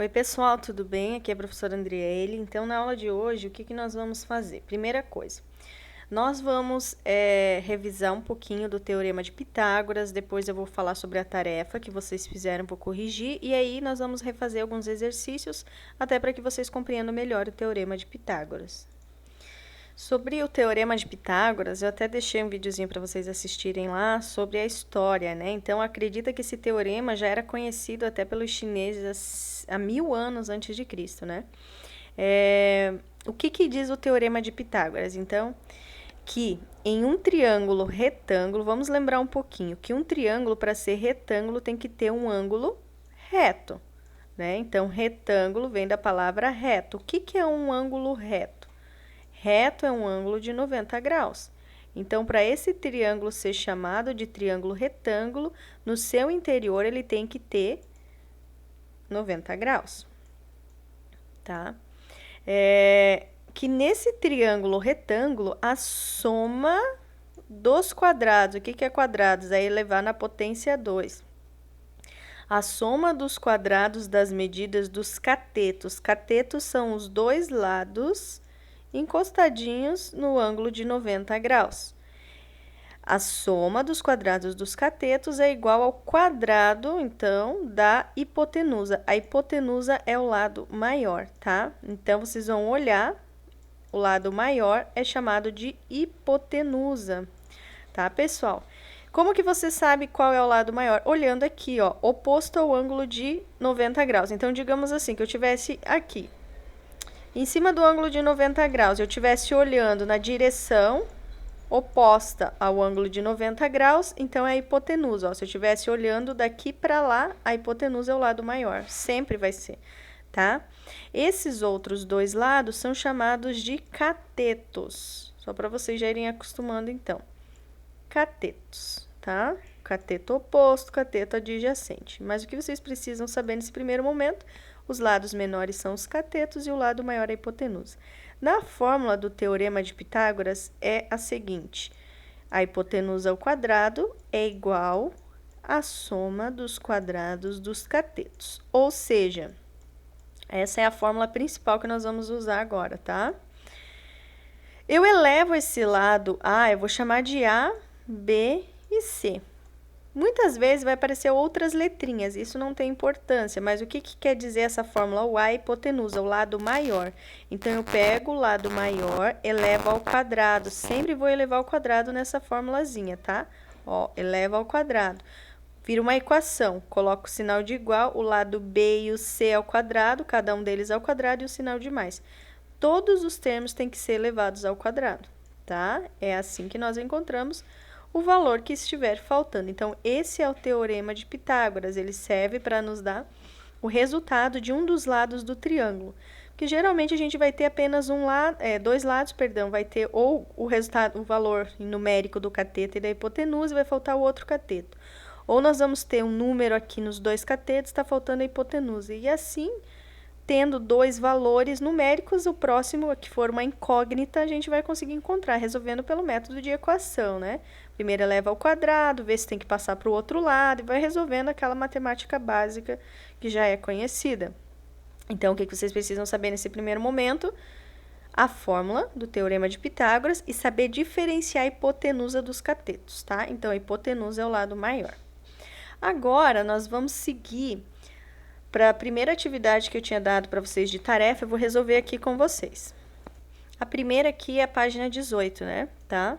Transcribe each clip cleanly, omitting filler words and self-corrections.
Oi, pessoal, tudo bem? Aqui é a professora Andriele. Então, na aula de hoje, o que nós vamos fazer? Primeira coisa, nós vamos revisar um pouquinho do Teorema de Pitágoras, depois eu vou falar sobre a tarefa que vocês fizeram para corrigir, e aí nós vamos refazer alguns exercícios, até para que vocês compreendam melhor o Teorema de Pitágoras. Sobre o Teorema de Pitágoras, eu até deixei um videozinho para vocês assistirem lá sobre a história, né? Então, acredita que esse teorema já era conhecido até pelos chineses há 1000 anos antes de Cristo, né? O que diz o Teorema de Pitágoras? Então, que em um triângulo retângulo, vamos lembrar um pouquinho, que um triângulo, para ser retângulo, tem que ter um ângulo reto, né? Então, retângulo vem da palavra reto. O que é um ângulo reto? Reto é um ângulo de 90 graus. Então, para esse triângulo ser chamado de triângulo retângulo, no seu interior ele tem que ter 90 graus, tá? Que nesse triângulo retângulo, a soma dos quadrados, o que é quadrados? É elevar na potência 2. A soma dos quadrados das medidas dos catetos. Catetos são os dois lados encostadinhos no ângulo de 90 graus. A soma dos quadrados dos catetos é igual ao quadrado, então, da hipotenusa. A hipotenusa é o lado maior, tá? Então, vocês vão olhar, o lado maior é chamado de hipotenusa, tá, pessoal? Como que você sabe qual é o lado maior? Olhando aqui, ó, oposto ao ângulo de 90 graus. Então, digamos assim, que eu tivesse aqui, em cima do ângulo de 90 graus, eu estivesse olhando na direção oposta ao ângulo de 90 graus, então é a hipotenusa. Ó, se eu estivesse olhando daqui para lá, a hipotenusa é o lado maior, sempre vai ser, tá? Esses outros dois lados são chamados de catetos, só para vocês já irem acostumando, então. Catetos, tá? Cateto oposto, cateto adjacente. Mas o que vocês precisam saber nesse primeiro momento? Os lados menores são os catetos e o lado maior é a hipotenusa. Na fórmula do Teorema de Pitágoras é a seguinte: a hipotenusa ao quadrado é igual à soma dos quadrados dos catetos. Ou seja, essa é a fórmula principal que nós vamos usar agora, tá? Eu elevo esse lado A, eu vou chamar de A, B e C. Muitas vezes vai aparecer outras letrinhas, isso não tem importância, mas o que quer dizer essa fórmula? O A é hipotenusa, o lado maior. Então, eu pego o lado maior, elevo ao quadrado. Sempre vou elevar ao quadrado nessa formulazinha, tá? Ó, eleva ao quadrado. Vira uma equação, coloco o sinal de igual, o lado B e o C ao quadrado, cada um deles ao quadrado e o sinal de mais. Todos os termos têm que ser elevados ao quadrado, tá? É assim que nós encontramos o valor que estiver faltando. Então, esse é o Teorema de Pitágoras, ele serve para nos dar o resultado de um dos lados do triângulo. Porque geralmente a gente vai ter apenas dois lados, vai ter ou o resultado, o valor numérico do cateto e da hipotenusa, e vai faltar o outro cateto. Ou nós vamos ter um número aqui nos dois catetos, está faltando a hipotenusa. E assim, tendo dois valores numéricos, o próximo, que for uma incógnita, a gente vai conseguir encontrar, resolvendo pelo método de equação, né? Primeiro eleva ao quadrado, vê se tem que passar para o outro lado, e vai resolvendo aquela matemática básica que já é conhecida. Então, o que vocês precisam saber nesse primeiro momento? A fórmula do Teorema de Pitágoras e saber diferenciar a hipotenusa dos catetos, tá? Então, a hipotenusa é o lado maior. Agora, nós vamos seguir para a primeira atividade que eu tinha dado para vocês de tarefa, eu vou resolver aqui com vocês. A primeira aqui é a página 18, né? Tá?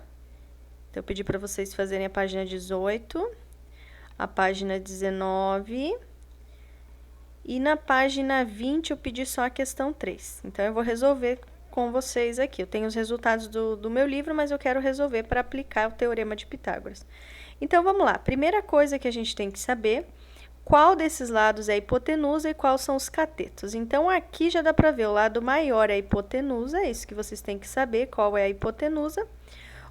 Então, eu pedi para vocês fazerem a página 18, a página 19 e na página 20 eu pedi só a questão 3. Então, eu vou resolver com vocês aqui. Eu tenho os resultados do meu livro, mas eu quero resolver para aplicar o Teorema de Pitágoras. Então, vamos lá. Primeira coisa que a gente tem que saber: qual desses lados é a hipotenusa e quais são os catetos? Então, aqui já dá para ver, o lado maior é a hipotenusa, é isso que vocês têm que saber, qual é a hipotenusa.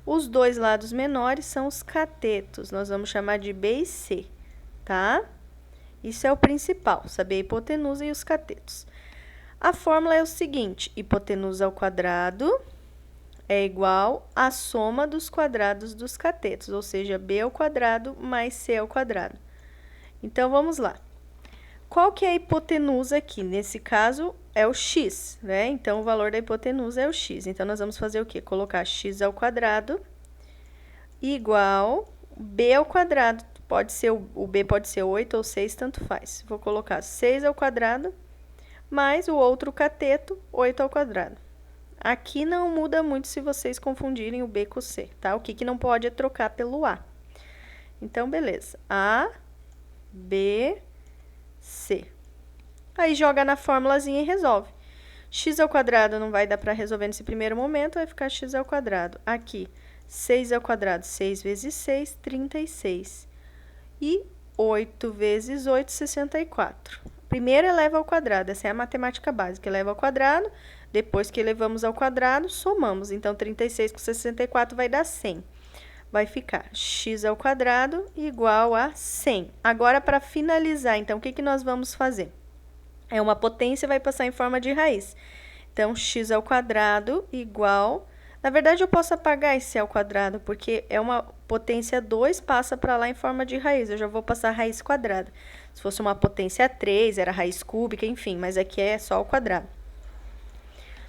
Os dois lados menores são os catetos, nós vamos chamar de B e C, tá? Isso é o principal, saber a hipotenusa e os catetos. A fórmula é o seguinte: hipotenusa ao quadrado é igual à soma dos quadrados dos catetos, ou seja, B ao quadrado mais C ao quadrado. Então, vamos lá. Qual que é a hipotenusa aqui? Nesse caso, é o x, né? Então, o valor da hipotenusa é o x. Então, nós vamos fazer o quê? Colocar x ao quadrado igual b ao quadrado. Pode ser, o b pode ser 8 ou 6, tanto faz. Vou colocar 6 ao quadrado mais o outro cateto, 8 ao quadrado. Aqui não muda muito se vocês confundirem o b com o c, tá? O que não pode é trocar pelo a. Então, beleza. A, b, c. Aí, joga na formulazinha e resolve. X ao quadrado não vai dar para resolver nesse primeiro momento, vai ficar x ao quadrado. Aqui, 6 ao quadrado, 6 vezes 6, 36. E 8 vezes 8, 64. Primeiro eleva ao quadrado, essa é a matemática básica. Eleva ao quadrado, depois que elevamos ao quadrado, somamos. Então, 36 com 64 vai dar 100. Vai ficar x ao quadrado igual a 100. Agora, para finalizar, então, o que nós vamos fazer? É uma potência, vai passar em forma de raiz. Então, x ao quadrado igual... Na verdade, eu posso apagar esse ao quadrado, porque é uma potência 2, passa para lá em forma de raiz. Eu já vou passar raiz quadrada. Se fosse uma potência 3, era raiz cúbica, enfim, mas aqui é só ao quadrado.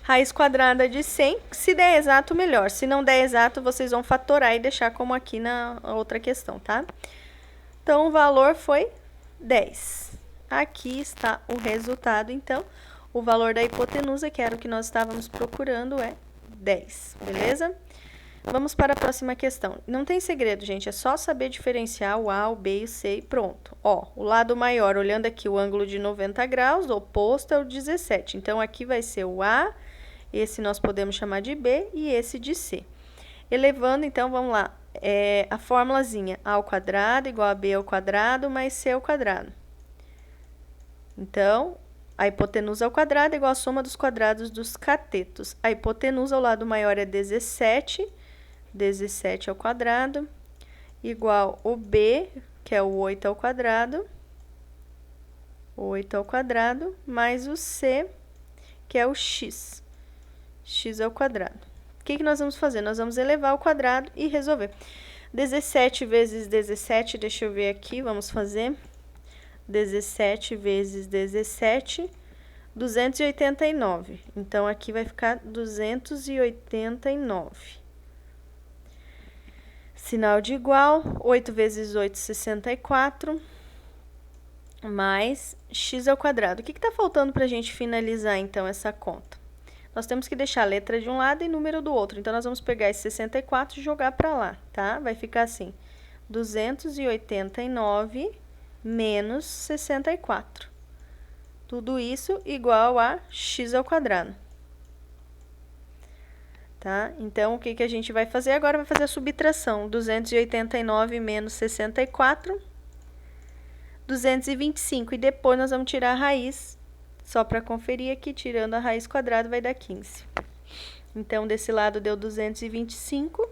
Raiz quadrada de 100, se der exato, melhor. Se não der exato, vocês vão fatorar e deixar como aqui na outra questão, tá? Então, o valor foi 10. Aqui está o resultado, então. O valor da hipotenusa, que era o que nós estávamos procurando, é 10, beleza? Vamos para a próxima questão. Não tem segredo, gente, é só saber diferenciar o A, o B e o C e pronto. Ó, o lado maior, olhando aqui o ângulo de 90 graus, o oposto é o 17. Então, aqui vai ser o A, esse nós podemos chamar de B e esse de C. Elevando, então, vamos lá. A formulazinha A ao quadrado igual a B ao quadrado mais C ao quadrado. Então, a hipotenusa ao quadrado é igual a soma dos quadrados dos catetos. A hipotenusa ao lado maior é 17, 17 ao quadrado, igual o B, que é o 8 ao quadrado, 8 ao quadrado, mais o C, que é o x, x ao quadrado. O que nós vamos fazer? Nós vamos elevar ao quadrado e resolver. 17 vezes 17, deixa eu ver aqui, vamos fazer... 17 vezes 17, 289. Então, aqui vai ficar 289. Sinal de igual, 8 vezes 8, 64, mais x ao quadrado. O que está faltando para a gente finalizar, então, essa conta? Nós temos que deixar a letra de um lado e número do outro. Então, nós vamos pegar esse 64 e jogar para lá, tá? Vai ficar assim, 289 menos 64. Tudo isso igual a x ao quadrado. Tá? Então, o que a gente vai fazer agora? Vai fazer a subtração. 289 menos 64, 225. E depois nós vamos tirar a raiz, só para conferir aqui, tirando a raiz quadrada vai dar 15. Então, desse lado deu 225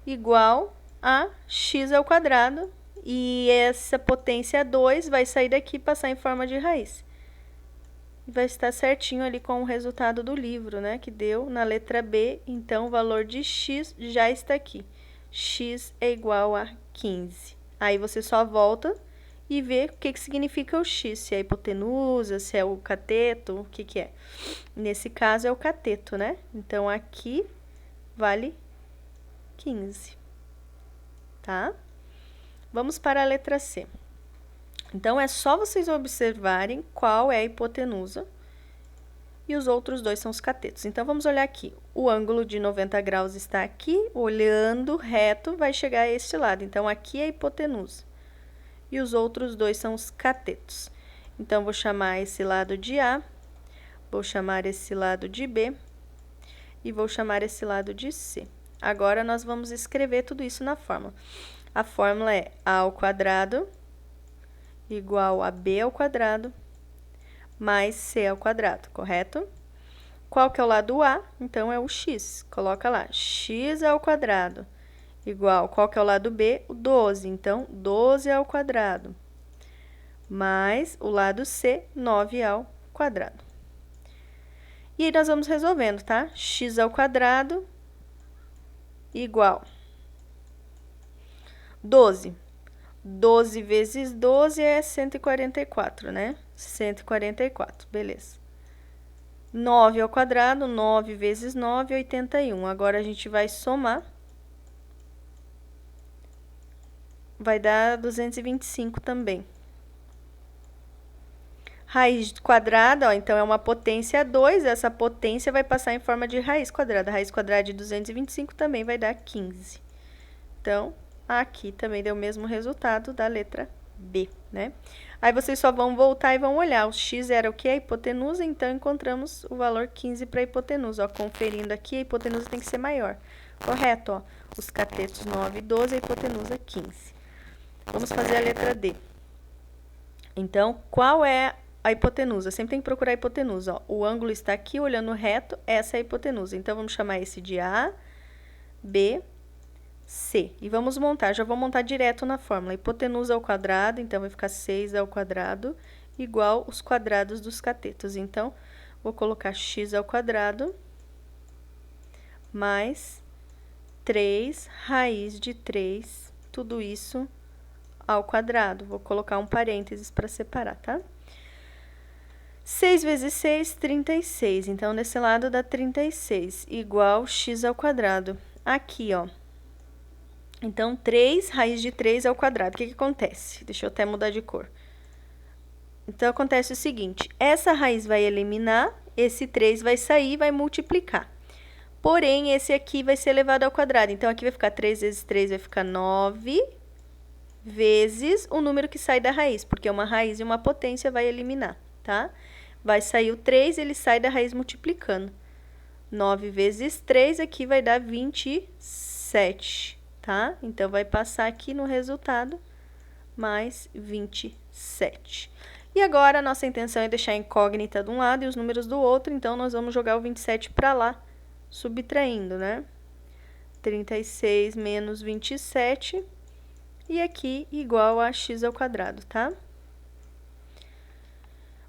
igual a x ao quadrado. E essa potência 2 vai sair daqui e passar em forma de raiz. E vai estar certinho ali com o resultado do livro, né? Que deu na letra B. Então, o valor de x já está aqui. X é igual a 15. Aí, você só volta e vê o que significa o x. Se é a hipotenusa, se é o cateto, o que é. Nesse caso, é o cateto, né? Então, aqui vale 15. Tá? Vamos para a letra C. Então, é só vocês observarem qual é a hipotenusa e os outros dois são os catetos. Então, vamos olhar aqui. O ângulo de 90 graus está aqui, olhando reto, vai chegar a este lado. Então, aqui é a hipotenusa. E os outros dois são os catetos. Então, vou chamar esse lado de A, vou chamar esse lado de B e vou chamar esse lado de C. Agora, nós vamos escrever tudo isso na fórmula. A fórmula é A ao quadrado igual a B ao quadrado mais C ao quadrado, correto? Qual que é o lado A? Então, é o x. Coloca lá, x ao quadrado igual, qual que é o lado B? O 12. Então, 12 ao quadrado mais o lado C, 9 ao quadrado. E aí, nós vamos resolvendo, tá? X ao quadrado igual 12. 12 vezes 12 é 144, né? 144, beleza. 9 ao quadrado, 9 vezes 9, 81. Agora, a gente vai somar. Vai dar 225 também. Raiz quadrada, ó, então é uma potência 2, essa potência vai passar em forma de raiz quadrada. A raiz quadrada de 225 também vai dar 15. Então, aqui também deu o mesmo resultado da letra B, né? Aí, vocês só vão voltar e vão olhar. O x era o que? A hipotenusa, então, encontramos o valor 15 para a hipotenusa. Ó, conferindo aqui, a hipotenusa tem que ser maior. Correto, ó. Os catetos 9 e 12, a hipotenusa 15. Vamos fazer a letra D. Então, qual é a hipotenusa? Sempre tem que procurar a hipotenusa, ó. O ângulo está aqui, olhando reto, essa é a hipotenusa. Então, vamos chamar esse de A, B, C. E vamos montar, já vou montar direto na fórmula. Hipotenusa ao quadrado, então vai ficar 6 ao quadrado, igual os quadrados dos catetos. Então, vou colocar x ao quadrado, mais 3 raiz de 3, tudo isso ao quadrado. Vou colocar um parênteses para separar, tá? 6 vezes 6, 36. Então, desse lado dá 36, igual x ao quadrado. Aqui, ó. Então, 3 raiz de 3 ao quadrado. O que acontece? Deixa eu até mudar de cor. Então, acontece o seguinte. Essa raiz vai eliminar, esse 3 vai sair e vai multiplicar. Porém, esse aqui vai ser elevado ao quadrado. Então, aqui vai ficar 3 vezes 3, vai ficar 9 vezes o número que sai da raiz. Porque uma raiz e uma potência vai eliminar, tá? Vai sair o 3, ele sai da raiz multiplicando. 9 vezes 3, aqui vai dar 27. Tá? Então, vai passar aqui no resultado, mais 27. E agora, a nossa intenção é deixar a incógnita de um lado e os números do outro, então, nós vamos jogar o 27 para lá, subtraindo, né? 36 menos 27, e aqui igual a x ao quadrado, tá?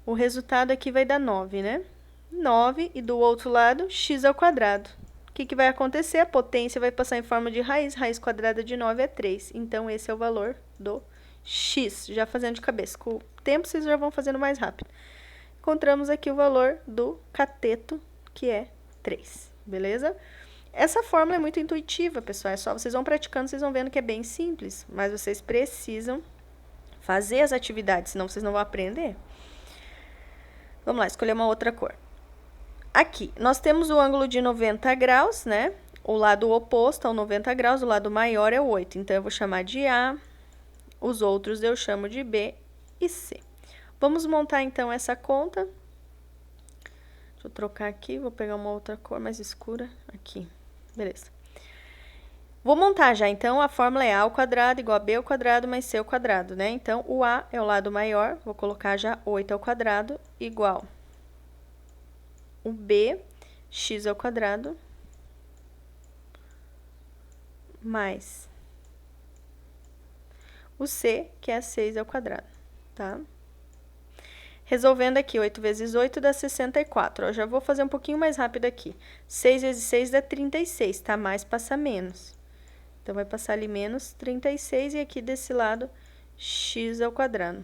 O resultado aqui vai dar 9, né? 9, e do outro lado, x ao quadrado. O que vai acontecer? A potência vai passar em forma de raiz. Raiz quadrada de 9 é 3. Então, esse é o valor do x. Já fazendo de cabeça. Com o tempo, vocês já vão fazendo mais rápido. Encontramos aqui o valor do cateto, que é 3. Beleza? Essa fórmula é muito intuitiva, pessoal. É só vocês vão praticando, vocês vão vendo que é bem simples. Mas vocês precisam fazer as atividades, senão vocês não vão aprender. Vamos lá, escolher uma outra cor. Aqui, nós temos o ângulo de 90 graus, né? O lado oposto ao 90 graus, o lado maior é o 8. Então, eu vou chamar de A, os outros eu chamo de B e C. Vamos montar, então, essa conta. Deixa eu trocar aqui, vou pegar uma outra cor mais escura. Aqui, beleza. Vou montar já, então, a fórmula é A ao quadrado igual a B ao quadrado mais C ao quadrado, né? Então, o A é o lado maior, vou colocar já 8 ao quadrado igual o B, x ao quadrado, mais o C, que é 6 ao quadrado, tá? Resolvendo aqui, 8 vezes 8 dá 64. Ó, já vou fazer um pouquinho mais rápido aqui. 6 vezes 6 dá 36, tá? Mais passa menos. Então, vai passar ali menos 36 e aqui desse lado, x ao quadrado.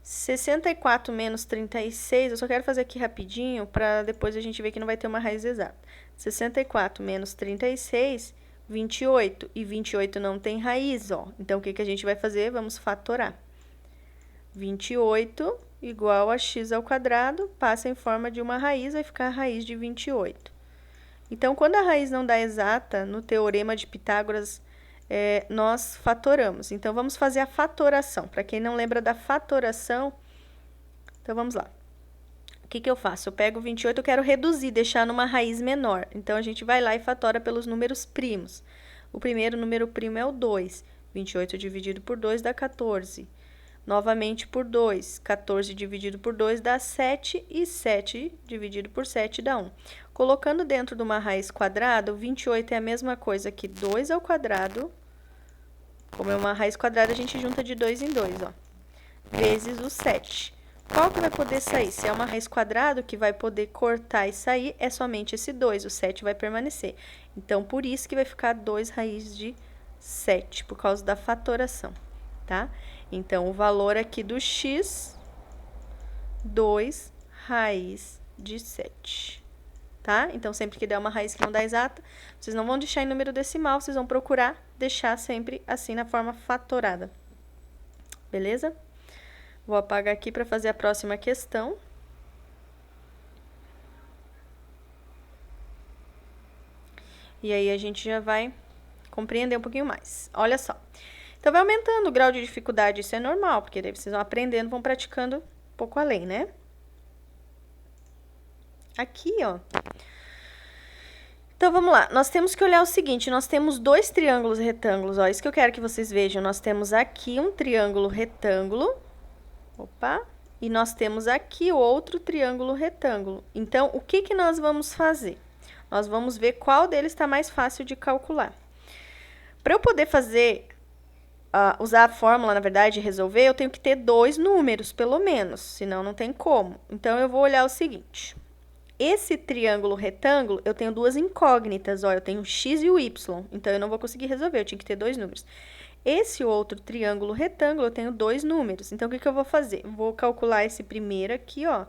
64 menos 36, eu só quero fazer aqui rapidinho, para depois a gente ver que não vai ter uma raiz exata. 64 menos 36, 28. E 28 não tem raiz, ó. Então, o que a gente vai fazer? Vamos fatorar. 28 igual a x ao quadrado, passa em forma de uma raiz, vai ficar a raiz de 28. Então, quando a raiz não dá exata, no teorema de Pitágoras, nós fatoramos. Então, vamos fazer a fatoração. Para quem não lembra da fatoração, então, vamos lá. O que eu faço? Eu pego 28, eu quero reduzir, deixar numa raiz menor. Então, a gente vai lá e fatora pelos números primos. O primeiro número primo é o 2. 28 dividido por 2 dá 14. Novamente por 2. 14 dividido por 2 dá 7. E 7 dividido por 7 dá 1. Colocando dentro de uma raiz quadrada, o 28 é a mesma coisa que 2 ao quadrado. Como é uma raiz quadrada, a gente junta de 2 em 2, ó. Vezes o 7. Qual que vai poder sair? Se é uma raiz quadrada, o que vai poder cortar e sair é somente esse 2. O 7 vai permanecer. Então, por isso que vai ficar 2 raiz de 7, por causa da fatoração, tá? Então, o valor aqui do x 2 raiz de 7. Tá? Então, sempre que der uma raiz que não dá exata, vocês não vão deixar em número decimal, vocês vão procurar deixar sempre assim na forma fatorada. Beleza? Vou apagar aqui para fazer a próxima questão. E aí, a gente já vai compreender um pouquinho mais. Olha só. Então, vai aumentando o grau de dificuldade, isso é normal, porque daí vocês vão aprendendo, vão praticando um pouco além, né? Aqui, ó. Então, vamos lá. Nós temos que olhar o seguinte, nós temos dois triângulos retângulos, ó. Isso que eu quero que vocês vejam. Nós temos aqui um triângulo retângulo. Opa. E nós temos aqui outro triângulo retângulo. Então, o que que nós vamos fazer? Nós vamos ver qual deles está mais fácil de calcular. Para eu poder fazer, usar a fórmula, na verdade, e resolver, eu tenho que ter dois números, pelo menos, senão não tem como. Então, eu vou olhar o seguinte. Esse triângulo retângulo, eu tenho duas incógnitas, ó, eu tenho o x e o y, então eu não vou conseguir resolver, eu tinha que ter dois números. Esse outro triângulo retângulo, eu tenho dois números, então o que que eu vou fazer? Vou calcular esse primeiro aqui, ó,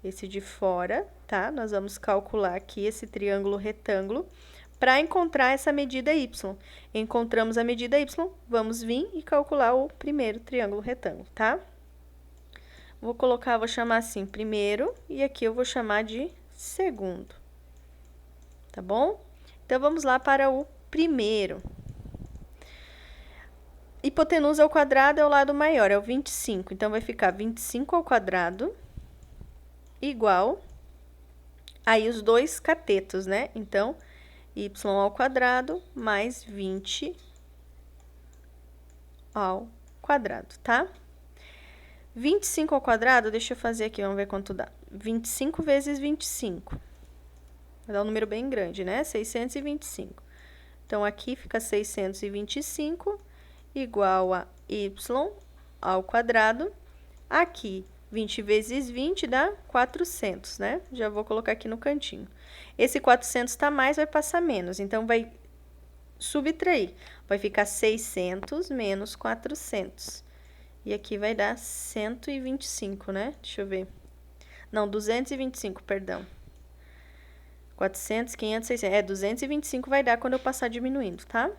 esse de fora, tá? Nós vamos calcular aqui esse triângulo retângulo para encontrar essa medida y. Encontramos a medida y, vamos vir e calcular o primeiro triângulo retângulo, tá? Vou colocar, vou chamar assim, primeiro, e aqui eu vou chamar de segundo. Tá bom? Então, vamos lá para o primeiro. Hipotenusa ao quadrado é o lado maior, é o 25. Então, vai ficar 25 ao quadrado igual... Aí, os dois catetos, né? Então, y ao quadrado mais 20 ao quadrado, tá? 25 ao quadrado, deixa eu fazer aqui, vamos ver quanto dá. 25 vezes 25. Vai dar um número bem grande, né? 625. Então, aqui fica 625 igual a y ao quadrado. Aqui, 20 vezes 20 dá 400, né? Já vou colocar aqui no cantinho. Esse 400 tá mais, vai passar menos. Então, vai subtrair. Vai ficar 600 menos 400. E aqui vai dar 125, né? Deixa eu ver. Não, 225, perdão. 400, 500, 600. 225 vai dar quando eu passar diminuindo, tá?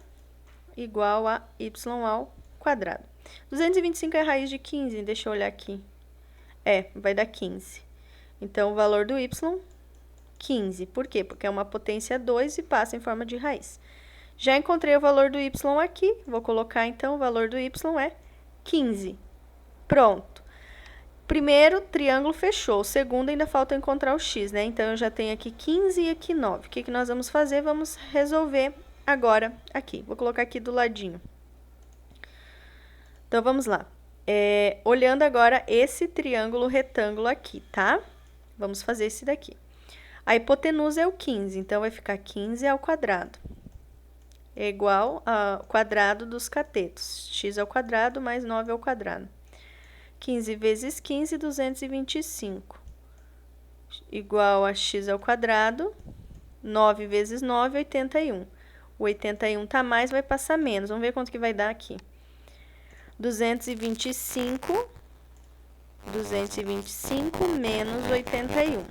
Igual a y ao quadrado. 225 é a raiz de 15, deixa eu olhar aqui. Vai dar 15. Então, o valor do y, 15. Por quê? Porque é uma potência 2 e passa em forma de raiz. Já encontrei o valor do y aqui. Vou colocar, então, o valor do y é 15. Pronto. Primeiro triângulo fechou. O segundo ainda falta encontrar o x, né? Então, eu já tenho aqui 15 e aqui 9. O que que nós vamos fazer? Vamos resolver agora aqui. Vou colocar aqui do ladinho. Então, vamos lá. Olhando agora esse triângulo retângulo aqui, tá? Vamos fazer esse daqui. A hipotenusa é o 15, então, vai ficar 15 ao quadrado. É igual ao quadrado dos catetos. X ao quadrado mais 9 ao quadrado. 15 vezes 15, 225. Igual a x ao quadrado. 9 vezes 9, 81. O 81 tá mais, vai passar menos. Vamos ver quanto que vai dar aqui. 225 menos 81.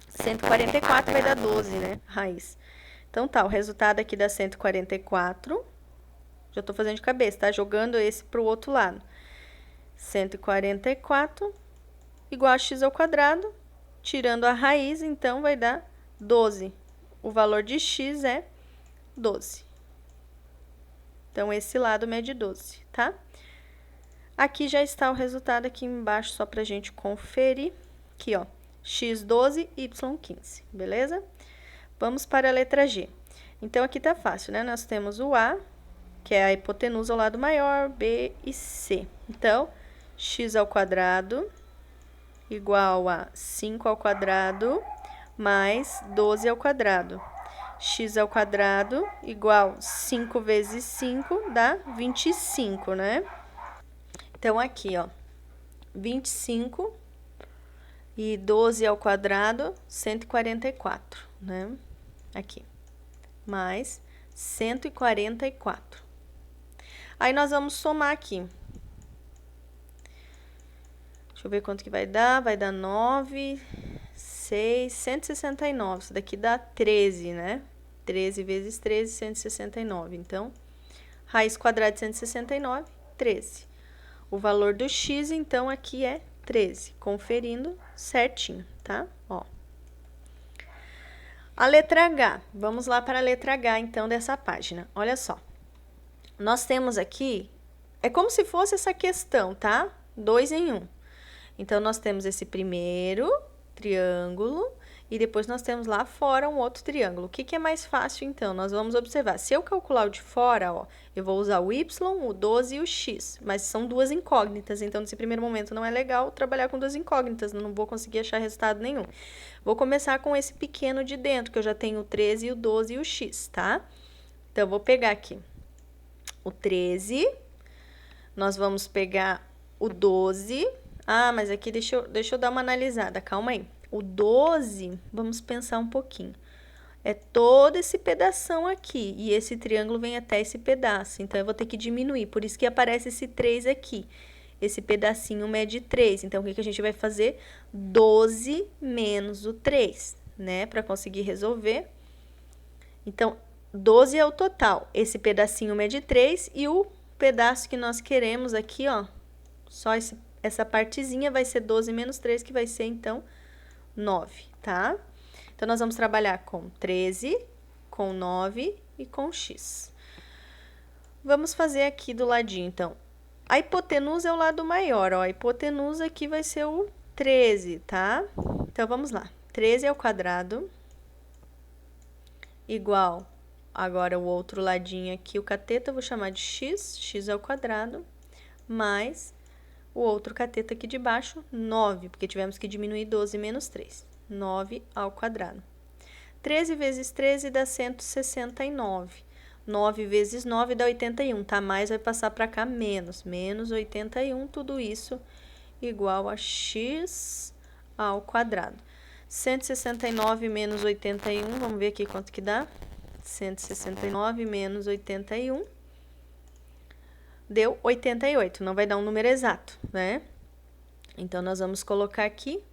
144 vai dar 12, né? Raiz. Então, tá, o resultado aqui dá 144. Já tô fazendo de cabeça, tá? Jogando esse pro outro lado. 144 igual a x ao quadrado. Tirando a raiz, então, vai dar 12. O valor de x é 12. Então, esse lado mede 12, tá? Aqui já está o resultado aqui embaixo, só pra gente conferir. Aqui, ó, x 12, y 15, beleza? Vamos para a letra G. Então, aqui tá fácil, né? Nós temos o A, que é a hipotenusa ao lado maior, B e C. Então, x ao quadrado igual a 5 ao quadrado mais 12 ao quadrado. X ao quadrado igual 5 vezes 5 dá 25, né? Então, aqui, ó, 25 e 12 ao quadrado, 144, né? Aqui, mais 144. Aí, nós vamos somar aqui. Deixa Deixa eu ver quanto que vai dar. Vai dar 9, 6, 169. Isso daqui dá 13, né? 13 vezes 13, 169. Então, raiz quadrada de 169, 13. O valor do x, então, aqui é 13. Conferindo certinho, tá? Ó. A letra H. Vamos lá para a letra H, então, dessa página. Olha só. Nós temos aqui... É como se fosse essa questão, tá? 2 em 1. Então, nós temos esse primeiro triângulo e depois nós temos lá fora um outro triângulo. O que que é mais fácil, então? Nós vamos observar. Se eu calcular o de fora, ó, eu vou usar o y, o 12 e o x, mas são duas incógnitas. Então, nesse primeiro momento, não é legal trabalhar com duas incógnitas, não vou conseguir achar resultado nenhum. Vou começar com esse pequeno de dentro, que eu já tenho o 13, o 12 e o x, tá? Então, eu vou pegar aqui o 13, nós vamos pegar o 12. Ah, mas aqui deixa eu dar uma analisada, calma aí. O 12, vamos pensar um pouquinho. É todo esse pedação aqui, e esse triângulo vem até esse pedaço. Então, eu vou ter que diminuir, por isso que aparece esse 3 aqui. Esse pedacinho mede 3. Então, o que que a gente vai fazer? 12 menos o 3, né? Para conseguir resolver. Então, 12 é o total. Esse pedacinho mede 3 e o pedaço que nós queremos aqui, ó, só essa partezinha vai ser 12 menos 3, que vai ser, então, 9, tá? Então, nós vamos trabalhar com 13, com 9 e com x. Vamos fazer aqui do ladinho, então. A hipotenusa é o lado maior, ó. A hipotenusa aqui vai ser o 13, tá? Então, vamos lá. 13 ao quadrado igual, agora o outro ladinho aqui, o cateto, eu vou chamar de x, x ao quadrado, mais o outro cateto aqui de baixo, 9, porque tivemos que diminuir 12 menos 3. 9 ao quadrado. 13 vezes 13 dá 169. 9 vezes 9 dá 81, tá? Mais vai passar para cá, menos. Menos 81, tudo isso igual a x ao quadrado. 169 menos 81, vamos ver aqui quanto que dá. 169 menos 81, deu 88, não vai dar um número exato, né? Então, nós vamos colocar aqui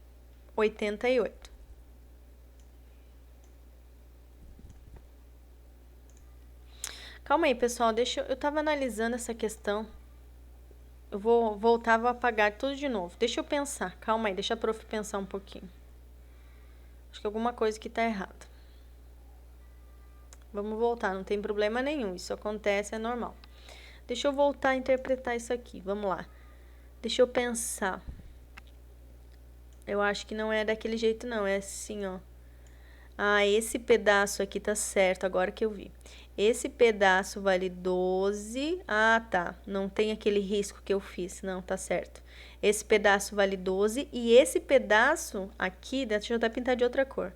88. Calma aí, pessoal, eu tava analisando essa questão. Eu vou voltar, vou apagar tudo de novo. Deixa eu pensar, calma aí, deixa a prof pensar um pouquinho. Acho que alguma coisa que tá errada. Vamos voltar, não tem problema nenhum, isso acontece, é normal. Deixa eu voltar a interpretar isso aqui, vamos lá. Deixa eu pensar. Eu acho que não é daquele jeito, não, é assim, ó. Ah, esse pedaço aqui tá certo, agora que eu vi. Esse pedaço vale 12. Ah, tá. Não tem aquele risco que eu fiz. Não, tá certo. Esse pedaço vale 12. E esse pedaço aqui, deixa eu até pintar de outra cor.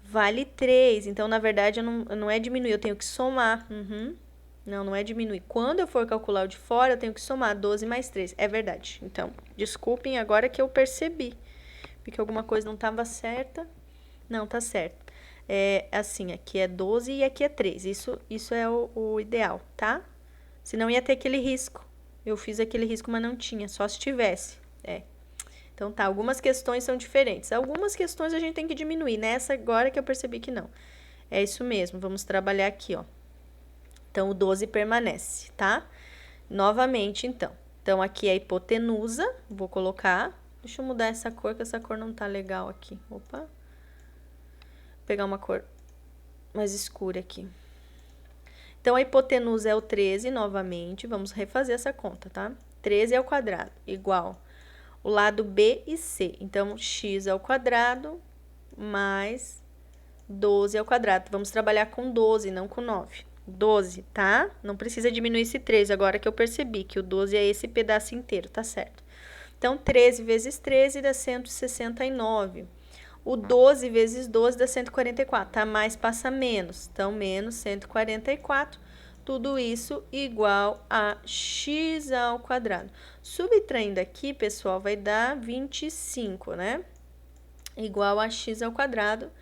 Vale 3. Então, na verdade, não é diminuir, eu tenho que somar. Não, não é diminuir. Quando eu for calcular o de fora, eu tenho que somar 12 mais 3. É verdade. Então, desculpem agora que eu percebi. Porque alguma coisa não estava certa. Não, tá certo. É assim, aqui é 12 e aqui é 3. Isso é o ideal, tá? Senão ia ter aquele risco. Eu fiz aquele risco, mas não tinha, só se tivesse. Então tá, algumas questões são diferentes. Algumas questões a gente tem que diminuir. Nessa agora que eu percebi que não. É isso mesmo, vamos trabalhar aqui, ó. Então, o 12 permanece, tá? Novamente, então. Então, aqui é a hipotenusa, vou colocar. Deixa eu mudar essa cor, que essa cor não tá legal aqui. Opa. Vou pegar uma cor mais escura aqui. Então, a hipotenusa é o 13, novamente. Vamos refazer essa conta, tá? 13 ao quadrado, igual o lado B e C. Então, x ao quadrado mais 12 ao quadrado. Vamos trabalhar com 12, não com 9. 12, tá? Não precisa diminuir esse 13, agora que eu percebi que o 12 é esse pedaço inteiro, tá certo? Então, 13 vezes 13 dá 169. O 12 vezes 12 dá 144, tá? Mais passa menos. Então, menos 144. Tudo isso igual a x ao quadrado. Subtraindo aqui, pessoal, vai dar 25, né? Igual a x ao quadrado.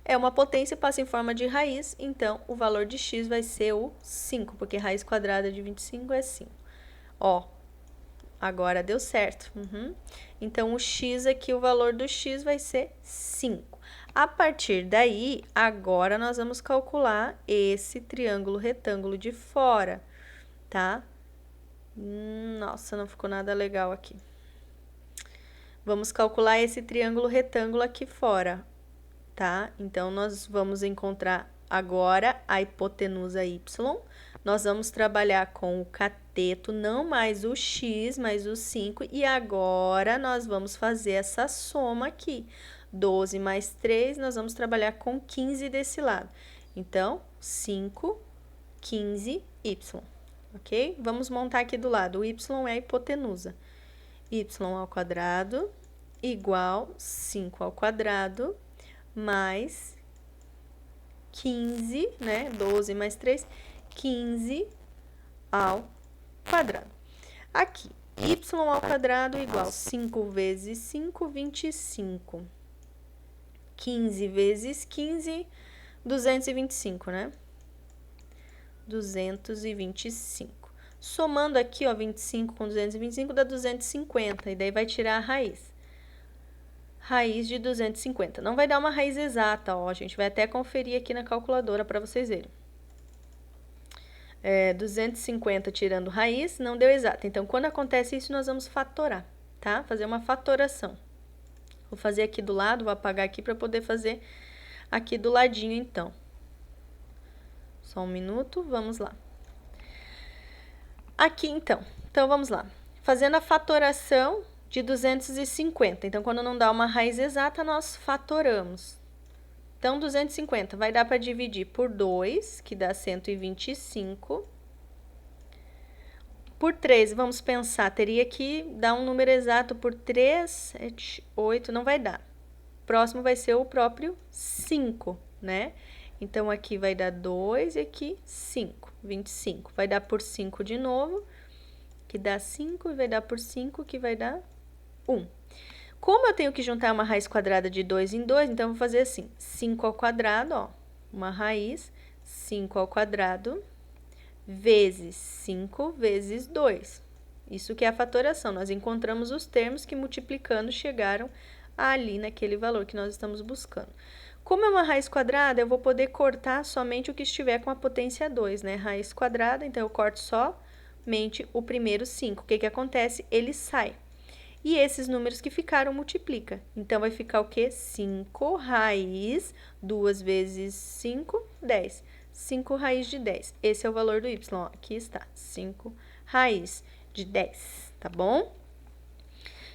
É uma potência, passa em forma de raiz, então o valor de x vai ser o 5, porque raiz quadrada de 25 é 5. Ó, agora deu certo. Então, o x aqui, o valor do x vai ser 5. A partir daí, agora nós vamos calcular esse triângulo retângulo de fora, tá? Nossa, não ficou nada legal aqui. Vamos calcular esse triângulo retângulo aqui fora, tá? Então, nós vamos encontrar agora a hipotenusa y. Nós vamos trabalhar com o cateto, não mais o x, mas o 5. E agora, nós vamos fazer essa soma aqui. 12 mais 3, nós vamos trabalhar com 15 desse lado. Então, 5, 15, y. Ok? Vamos montar aqui do lado. O y é a hipotenusa. Y ao quadrado igual 5 ao quadrado mais 15, né? 12 mais 3, 15 ao quadrado. Aqui, y ao quadrado igual 5 vezes 5, 25. 15 vezes 15, 225, né? 225. Somando aqui, ó, 25 com 225 dá 250, e daí vai tirar a raiz. Raiz de 250. Não vai dar uma raiz exata, ó, a gente vai até conferir aqui na calculadora para vocês verem. 250 tirando raiz, não deu exata. Então, quando acontece isso, nós vamos fatorar, tá? Fazer uma fatoração. Vou fazer aqui do lado, vou apagar aqui para poder fazer aqui do ladinho, então. Só um minuto, vamos lá. Aqui, então. Então, vamos lá. Fazendo a fatoração de 250. Então, quando não dá uma raiz exata, nós fatoramos. Então, 250 vai dar para dividir por 2, que dá 125. Por 3, vamos pensar, teria que dar um número exato por 3, 7, 8, não vai dar. Próximo vai ser o próprio 5, né? Então, aqui vai dar 2 e aqui 5, 25. Vai dar por 5 de novo, que dá 5, e vai dar por 5, que vai dar 1. Como eu tenho que juntar uma raiz quadrada de 2 em 2, então eu vou fazer assim, 5 ao quadrado, ó, uma raiz, 5 ao quadrado, vezes 5 vezes 2. Isso que é a fatoração, nós encontramos os termos que multiplicando chegaram ali naquele valor que nós estamos buscando. Como é uma raiz quadrada, eu vou poder cortar somente o que estiver com a potência 2, né? Raiz quadrada, então eu corto somente o primeiro 5. O que que acontece? Ele sai. E esses números que ficaram, multiplica. Então, vai ficar o quê? 5 raiz, 2 vezes 5, 10. 5 raiz de 10. Esse é o valor do y, ó. Aqui está, 5 raiz de 10, tá bom?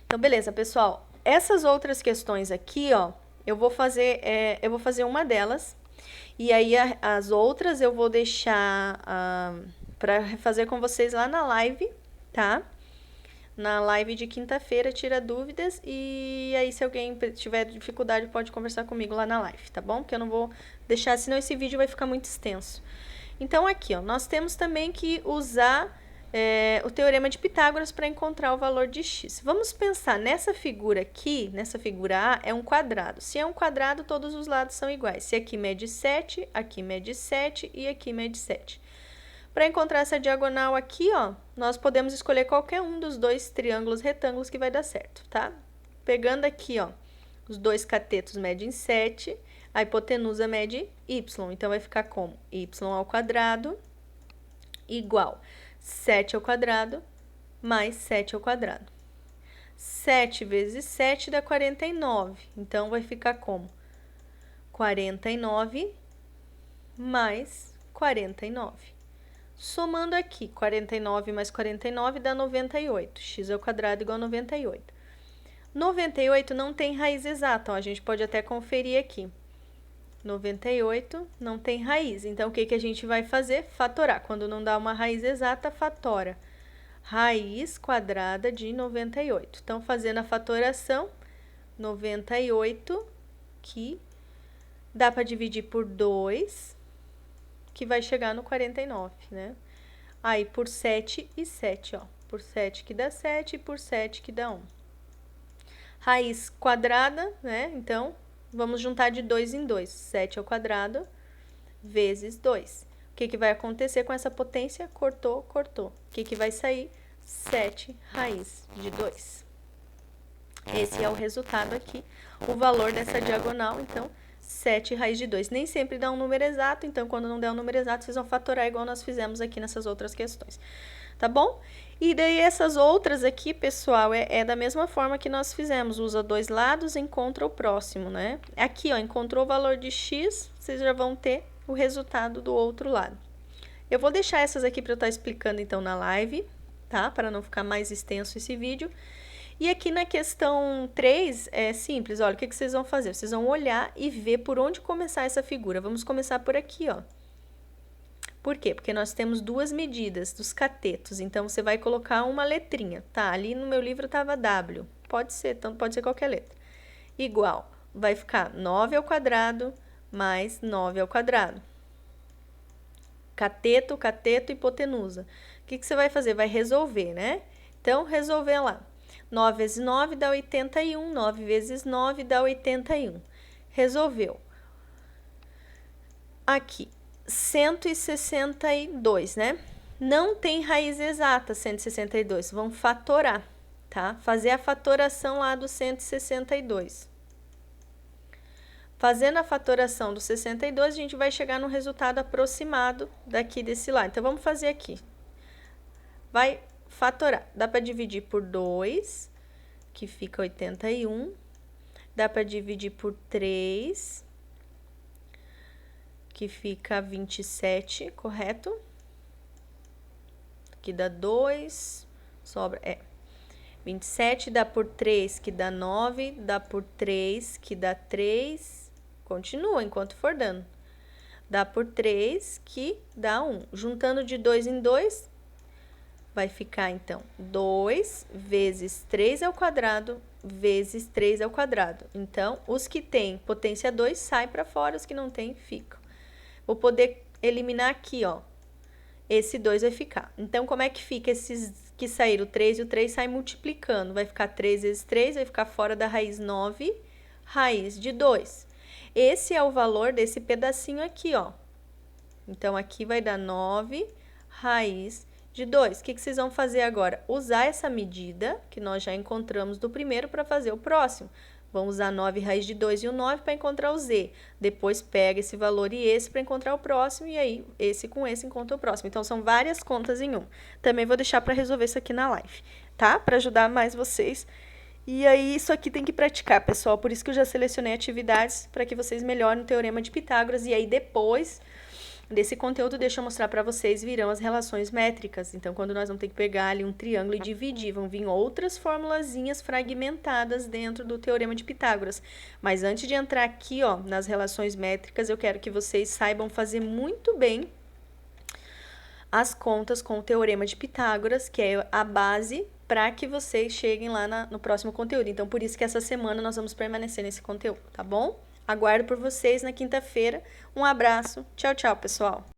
Então, beleza, pessoal. Essas outras questões aqui, ó, eu vou fazer uma delas. E aí, as outras eu vou deixar para fazer com vocês lá na live, tá? Na live de quinta-feira, tira dúvidas, e aí se alguém tiver dificuldade pode conversar comigo lá na live, tá bom? Porque eu não vou deixar, senão esse vídeo vai ficar muito extenso. Então, aqui, ó, nós temos também que usar o Teorema de Pitágoras para encontrar o valor de x. Vamos pensar nessa figura aqui, nessa figura A, é um quadrado. Se é um quadrado, todos os lados são iguais. Se aqui mede 7, aqui mede 7 e aqui mede 7. Para encontrar essa diagonal aqui, ó, nós podemos escolher qualquer um dos dois triângulos retângulos que vai dar certo, tá? Pegando aqui, ó, os dois catetos medem 7, a hipotenusa mede y. Então, vai ficar como? Y ao quadrado igual 7 ao quadrado mais 7 ao quadrado. 7 vezes 7 dá 49. Então, vai ficar como? 49 mais 49. Somando aqui, 49 mais 49 dá 98. X ao quadrado igual a 98. 98 não tem raiz exata, ó, a gente pode até conferir aqui. 98 não tem raiz. Então, o que que a gente vai fazer? Fatorar. Quando não dá uma raiz exata, fatora. Raiz quadrada de 98. Então, fazendo a fatoração, 98, que dá para dividir por 2, que vai chegar no 49, né? Aí, por 7 e 7, ó. Por 7 que dá 7 e por 7 que dá 1. Raiz quadrada, né? Então, vamos juntar de 2 em 2. 7 ao quadrado vezes 2. O que que vai acontecer com essa potência? Cortou, cortou. O que que vai sair? 7 raiz de 2. Esse é o resultado aqui, o valor dessa diagonal, então, 7 raiz de 2. Nem sempre dá um número exato, então, quando não der um número exato, vocês vão fatorar igual nós fizemos aqui nessas outras questões. Tá bom? E daí, essas outras aqui, pessoal, é da mesma forma que nós fizemos. Usa dois lados, encontra o próximo, né? Aqui, ó, encontrou o valor de x, vocês já vão ter o resultado do outro lado. Eu vou deixar essas aqui para eu estar explicando, então, na live, tá? Para não ficar mais extenso esse vídeo. E aqui na questão 3, é simples, olha, o que vocês vão fazer? Vocês vão olhar e ver por onde começar essa figura. Vamos começar por aqui, ó. Por quê? Porque nós temos duas medidas dos catetos, então você vai colocar uma letrinha, tá? Ali no meu livro estava W, pode ser, tanto pode ser qualquer letra. Igual, vai ficar 9 ao quadrado mais 9 ao quadrado. Cateto, cateto, hipotenusa. O que você vai fazer? Vai resolver, né? Então, resolver lá. 9 vezes 9 dá 81, 9 vezes 9 dá 81. Resolveu. Aqui, 162, né? Não tem raiz exata 162, vamos fatorar, tá? Fazer a fatoração lá do 162. Fazendo a fatoração do 62, a gente vai chegar no resultado aproximado daqui desse lado. Então, vamos fazer aqui. Vai fatorar. Dá para dividir por 2, que fica 81. Dá para dividir por 3, que fica 27, correto? Aqui dá 2, sobra, 27 dá por 3, que dá 9, dá por 3, que dá 3, continua enquanto for dando. Dá por 3, que dá 1. Juntando de 2 em 2, vai ficar, então, 2 vezes 3 ao quadrado vezes 3 ao quadrado. Então, os que têm potência 2 saem para fora, os que não têm ficam. Vou poder eliminar aqui, ó. Esse 2 vai ficar. Então, como é que fica esses que saíram? O 3 e o 3 saem multiplicando. Vai ficar 3 vezes 3, vai ficar fora da raiz 9, raiz de 2. Esse é o valor desse pedacinho aqui, ó. Então, aqui vai dar 9 raiz de 2. O que vocês vão fazer agora? Usar essa medida que nós já encontramos do primeiro para fazer o próximo. Vamos usar 9 raiz de 2 e o 9 para encontrar o z. Depois pega esse valor e esse para encontrar o próximo, e aí esse com esse encontra o próximo. Então, são várias contas em um. Também vou deixar para resolver isso aqui na live, tá? Para ajudar mais vocês. E aí, isso aqui tem que praticar, pessoal. Por isso que eu já selecionei atividades para que vocês melhorem o Teorema de Pitágoras. E aí, depois desse conteúdo, deixa eu mostrar para vocês, virão as relações métricas. Então, quando nós vamos ter que pegar ali um triângulo e dividir, vão vir outras formulazinhas fragmentadas dentro do Teorema de Pitágoras. Mas antes de entrar aqui, ó, nas relações métricas, eu quero que vocês saibam fazer muito bem as contas com o Teorema de Pitágoras, que é a base para que vocês cheguem lá no próximo conteúdo. Então, por isso que essa semana nós vamos permanecer nesse conteúdo, tá bom? Aguardo por vocês na quinta-feira. Um abraço. Tchau, tchau, pessoal.